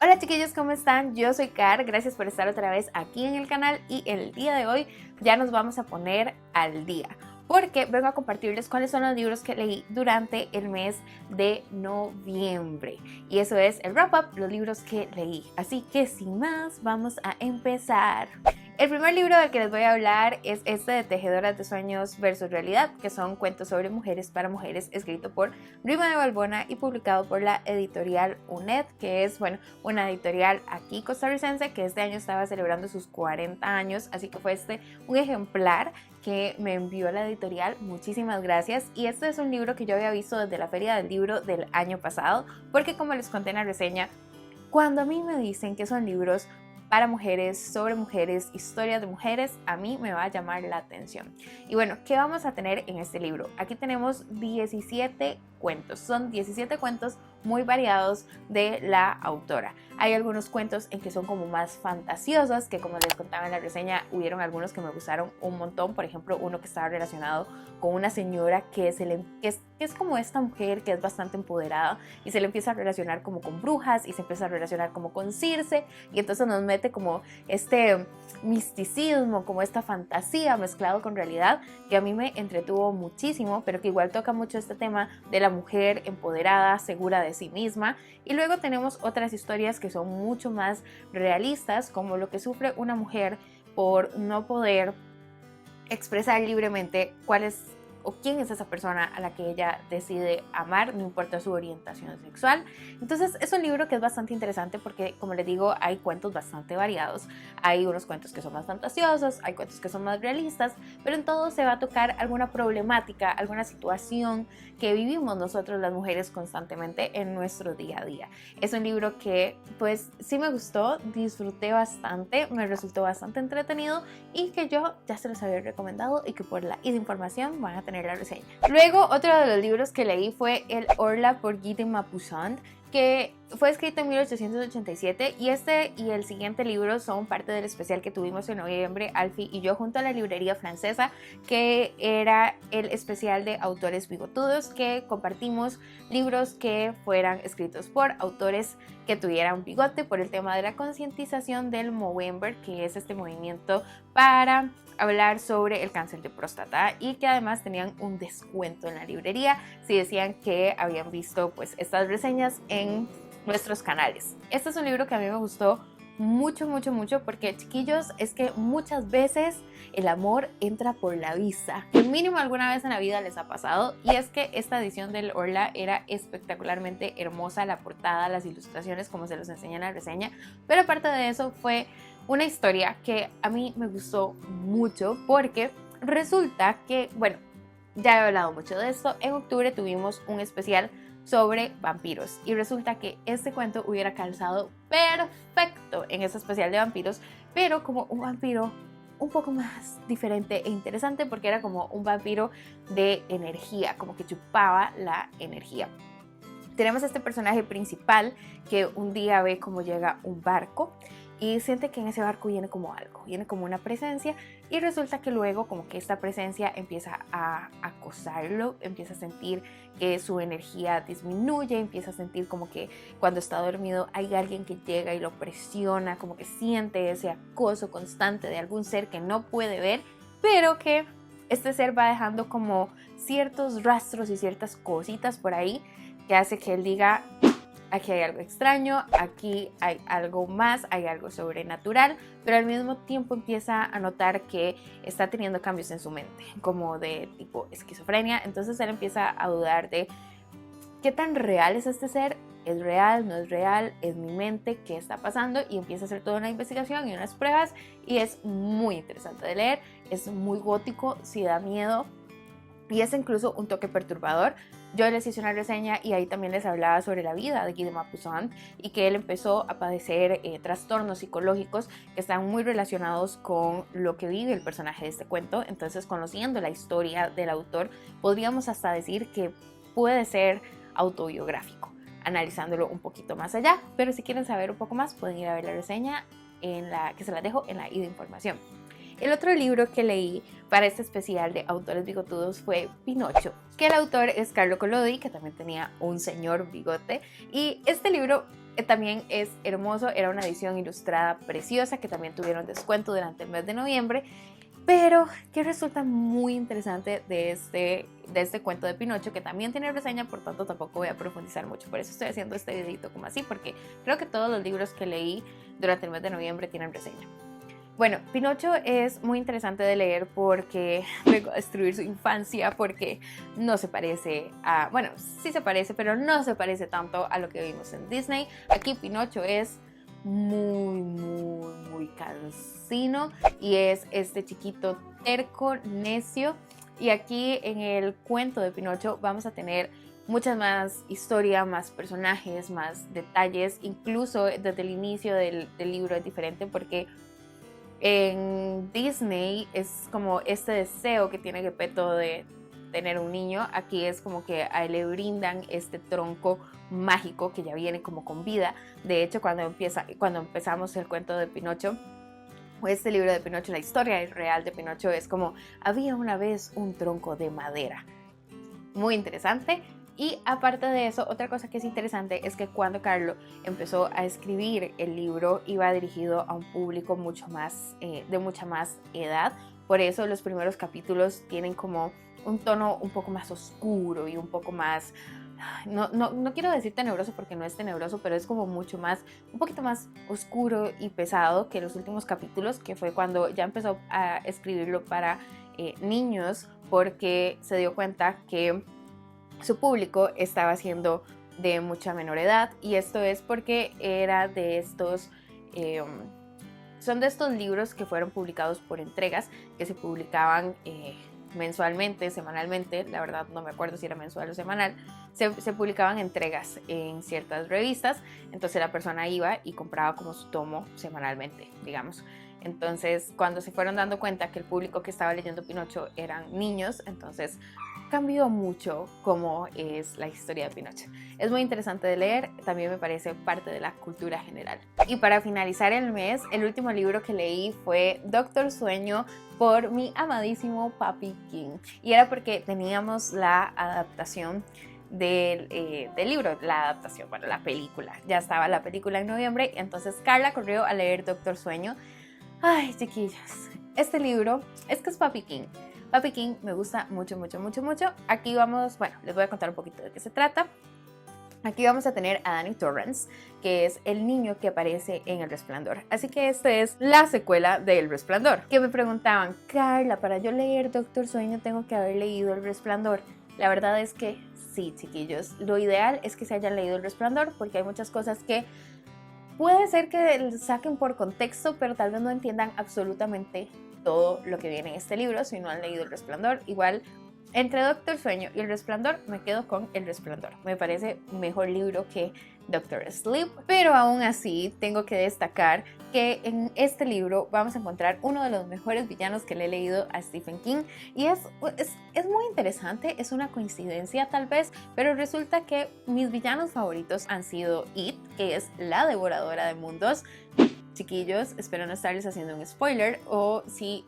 Hola chiquillos, ¿cómo están? Yo soy Car, gracias por estar otra vez aquí en el canal y el día de hoy ya nos vamos a poner al día porque vengo a compartirles cuáles son los libros que leí durante el mes de noviembre y eso es el wrap up, los libros que leí. Así que sin más, vamos a empezar. El primer libro del que les voy a hablar es este de Tejedoras de Sueños versus Realidad, que son cuentos sobre mujeres para mujeres, escrito por Rima de Balbona y publicado por la editorial UNED, que es, bueno, una editorial aquí costarricense que este año estaba celebrando sus 40 años, así que fue un ejemplar que me envió la editorial. Muchísimas gracias. Y este es un libro que yo había visto desde la Feria del Libro del año pasado, porque como les conté en la reseña, cuando a mí me dicen que son libros para mujeres, sobre mujeres, historias de mujeres, a mí me va a llamar la atención. Y bueno, ¿qué vamos a tener en este libro? Aquí tenemos 17 cuentos, son 17 cuentos muy variados de la autora. Hay algunos cuentos en que son como más fantasiosos, que como les contaba en la reseña, hubieron algunos que me gustaron un montón. Por ejemplo, uno que estaba relacionado con una señora que es como esta mujer que es bastante empoderada y se le empieza a relacionar como con brujas y se empieza a relacionar como con Circe, y entonces nos mete como este misticismo, como esta fantasía mezclado con realidad, que a mí me entretuvo muchísimo, pero que igual toca mucho este tema de la mujer empoderada, segura de sí misma. Y luego tenemos otras historias que son mucho más realistas, como lo que sufre una mujer por no poder expresar libremente cuál es o quién es esa persona a la que ella decide amar, no importa su orientación sexual. Entonces es un libro que es bastante interesante porque, como les digo, hay cuentos bastante variados. Hay unos cuentos que son más fantasiosos, hay cuentos que son más realistas, pero en todo se va a tocar alguna problemática, alguna situación que vivimos nosotros las mujeres constantemente en nuestro día a día. Es un libro que pues sí me gustó, disfruté bastante, me resultó bastante entretenido y que yo ya se los había recomendado y que por la información van a tener la reseña. Luego, otro de los libros que leí fue El Orla por Guy de Maupassant, que fue escrito en 1887, y este y el siguiente libro son parte del especial que tuvimos en noviembre, Alfie y yo, junto a la librería francesa, que era el especial de autores bigotudos, que compartimos libros que fueran escritos por autores que tuvieran bigote por el tema de la concientización del Movember, que es este movimiento para hablar sobre el cáncer de próstata, y que además tenían un descuento en la librería si decían que habían visto pues estas reseñas en nuestros canales. Este es un libro que a mí me gustó mucho, mucho, mucho, porque chiquillos, es que muchas veces el amor entra por la vista, que mínimo alguna vez en la vida les ha pasado, y es que esta edición del Orla era espectacularmente hermosa, la portada, las ilustraciones, como se los enseña en la reseña, pero aparte de eso fue una historia que a mí me gustó mucho porque resulta que, bueno, ya he hablado mucho de esto, en octubre tuvimos un especial sobre vampiros y resulta que este cuento hubiera calzado perfecto en ese especial de vampiros, pero como un vampiro un poco más diferente e interesante, porque era como un vampiro de energía, como que chupaba la energía. Tenemos a este personaje principal que un día ve cómo llega un barco y siente que en ese barco viene como algo, viene como una presencia, y resulta que luego como que esta presencia empieza a acosarlo, empieza a sentir que su energía disminuye, empieza a sentir como que cuando está dormido hay alguien que llega y lo presiona, como que siente ese acoso constante de algún ser que no puede ver, pero que este ser va dejando como ciertos rastros y ciertas cositas por ahí que hace que él diga: aquí hay algo extraño, aquí hay algo más, hay algo sobrenatural, pero al mismo tiempo empieza a notar que está teniendo cambios en su mente, como de tipo esquizofrenia. Entonces él empieza a dudar de qué tan real es este ser, es real, no es real, es mi mente, qué está pasando, y empieza a hacer toda una investigación y unas pruebas, y es muy interesante de leer, es muy gótico, sí da miedo, y es incluso un toque perturbador. Yo les hice una reseña y ahí también les hablaba sobre la vida de Guy de Maupassant y que él empezó a padecer trastornos psicológicos que están muy relacionados con lo que vive el personaje de este cuento. Entonces, conociendo la historia del autor, podríamos hasta decir que puede ser autobiográfico, analizándolo un poquito más allá. Pero si quieren saber un poco más, pueden ir a ver la reseña que se las dejo en la i de información. El otro libro que leí para este especial de autores bigotudos fue Pinocho, que el autor es Carlo Collodi, que también tenía un señor bigote, y este libro también es hermoso, era una edición ilustrada preciosa que también tuvieron descuento durante el mes de noviembre. Pero que resulta muy interesante de este cuento de Pinocho, que también tiene reseña, por tanto tampoco voy a profundizar mucho. Por eso estoy haciendo este videito como así, porque creo que todos los libros que leí durante el mes de noviembre tienen reseña. Bueno, Pinocho es muy interesante de leer porque vengo a destruir su infancia, porque no se parece a... Bueno, sí se parece, pero no se parece tanto a lo que vimos en Disney. Aquí Pinocho es muy cansino y es este chiquito terco, necio. Y aquí en el cuento de Pinocho vamos a tener muchas más historia, más personajes, más detalles. Incluso desde el inicio del libro es diferente porque en Disney es como este deseo que tiene Gepetto de tener un niño. Aquí es como que a él le brindan este tronco mágico que ya viene como con vida. De hecho, cuando empezamos el cuento de Pinocho, o este libro de Pinocho, la historia real de Pinocho es como: había una vez un tronco de madera. Muy interesante. Y aparte de eso, otra cosa que es interesante es que cuando Carlo empezó a escribir el libro iba dirigido a un público mucho más, de mucha más edad. Por eso los primeros capítulos tienen como un tono un poco más oscuro y un poco más... No quiero decir tenebroso porque no es tenebroso, pero es como mucho más, un poquito más oscuro y pesado que los últimos capítulos, que fue cuando ya empezó a escribirlo para niños, porque se dio cuenta que su público estaba siendo de mucha menor edad, y esto es porque era de estos... son de estos libros que fueron publicados por entregas, que se publicaban mensualmente, semanalmente, la verdad no me acuerdo si era mensual o semanal. Se publicaban entregas en ciertas revistas, entonces la persona iba y compraba como su tomo semanalmente, digamos. Entonces, cuando se fueron dando cuenta que el público que estaba leyendo Pinocho eran niños, entonces cambió mucho cómo es la historia de Pinocho. Es muy interesante de leer, también me parece parte de la cultura general. Y para finalizar el mes, el último libro que leí fue Doctor Sueño por mi amadísimo Papi King. Y era porque teníamos la adaptación del libro, la película. Ya estaba la película en noviembre, entonces Carla corrió a leer Doctor Sueño. Ay, chiquillos, este libro es que es Papi King. Papi King me gusta mucho. Aquí vamos, bueno, les voy a contar un poquito de qué se trata. Aquí vamos a tener a Danny Torrance, que es el niño que aparece en El Resplandor. Así que esta es la secuela de El Resplandor. Que me preguntaban: Carla, para yo leer Doctor Sueño tengo que haber leído El Resplandor. La verdad es que sí, chiquillos. Lo ideal es que se hayan leído El Resplandor, porque hay muchas cosas que puede ser que saquen por contexto, pero tal vez no entiendan absolutamente todo lo que viene en este libro si no han leído El Resplandor. Igual, entre Doctor Sueño y El Resplandor me quedo con El Resplandor. Me parece un mejor libro que Doctor Sleep, pero aún así tengo que destacar que en este libro vamos a encontrar uno de los mejores villanos que le he leído a Stephen King, y es muy interesante, es una coincidencia tal vez, pero resulta que mis villanos favoritos han sido It, que es la devoradora de mundos. Chiquillos, espero no estarles haciendo un spoiler, o si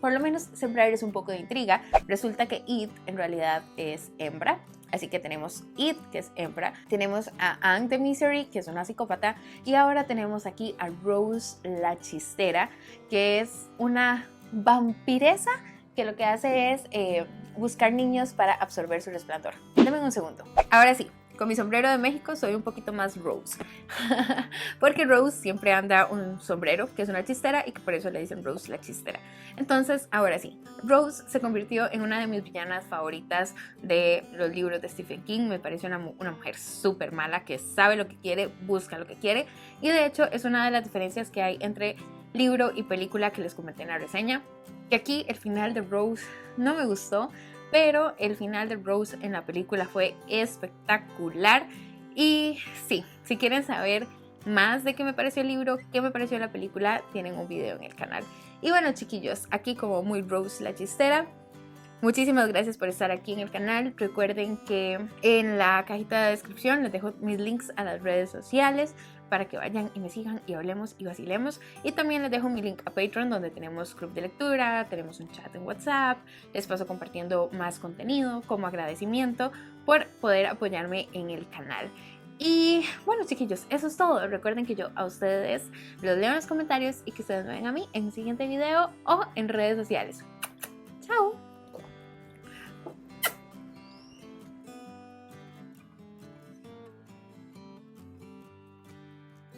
por lo menos sembrarles un poco de intriga. Resulta que It en realidad es hembra, así que tenemos It, que es hembra, tenemos a Anne de Misery, que es una psicópata, y ahora tenemos aquí a Rose la Chistera, que es una vampiresa que lo que hace es buscar niños para absorber su resplandor. Denme un segundo. Ahora sí, con mi sombrero de México soy un poquito más Rose, porque Rose siempre anda un sombrero que es una chistera, y que por eso le dicen Rose la Chistera. Entonces, ahora sí, Rose se convirtió en una de mis villanas favoritas de los libros de Stephen King. Me parece una mujer súper mala, que sabe lo que quiere, busca lo que quiere, y de hecho es una de las diferencias que hay entre libro y película que les comenté en la reseña, que aquí el final de Rose no me gustó, pero el final de Rose en la película fue espectacular. Y sí, si quieren saber más de qué me pareció el libro, qué me pareció la película, tienen un video en el canal. Y bueno, chiquillos, aquí como muy Rose la Chistera, muchísimas gracias por estar aquí en el canal. Recuerden que en la cajita de descripción les dejo mis links a las redes sociales para que vayan y me sigan y hablemos y vacilemos. Y también les dejo mi link a Patreon, donde tenemos club de lectura, tenemos un chat en WhatsApp, les paso compartiendo más contenido como agradecimiento por poder apoyarme en el canal. Y bueno, chiquillos, eso es todo. Recuerden que yo a ustedes los leo en los comentarios y que ustedes me ven a mí en un siguiente video o en redes sociales.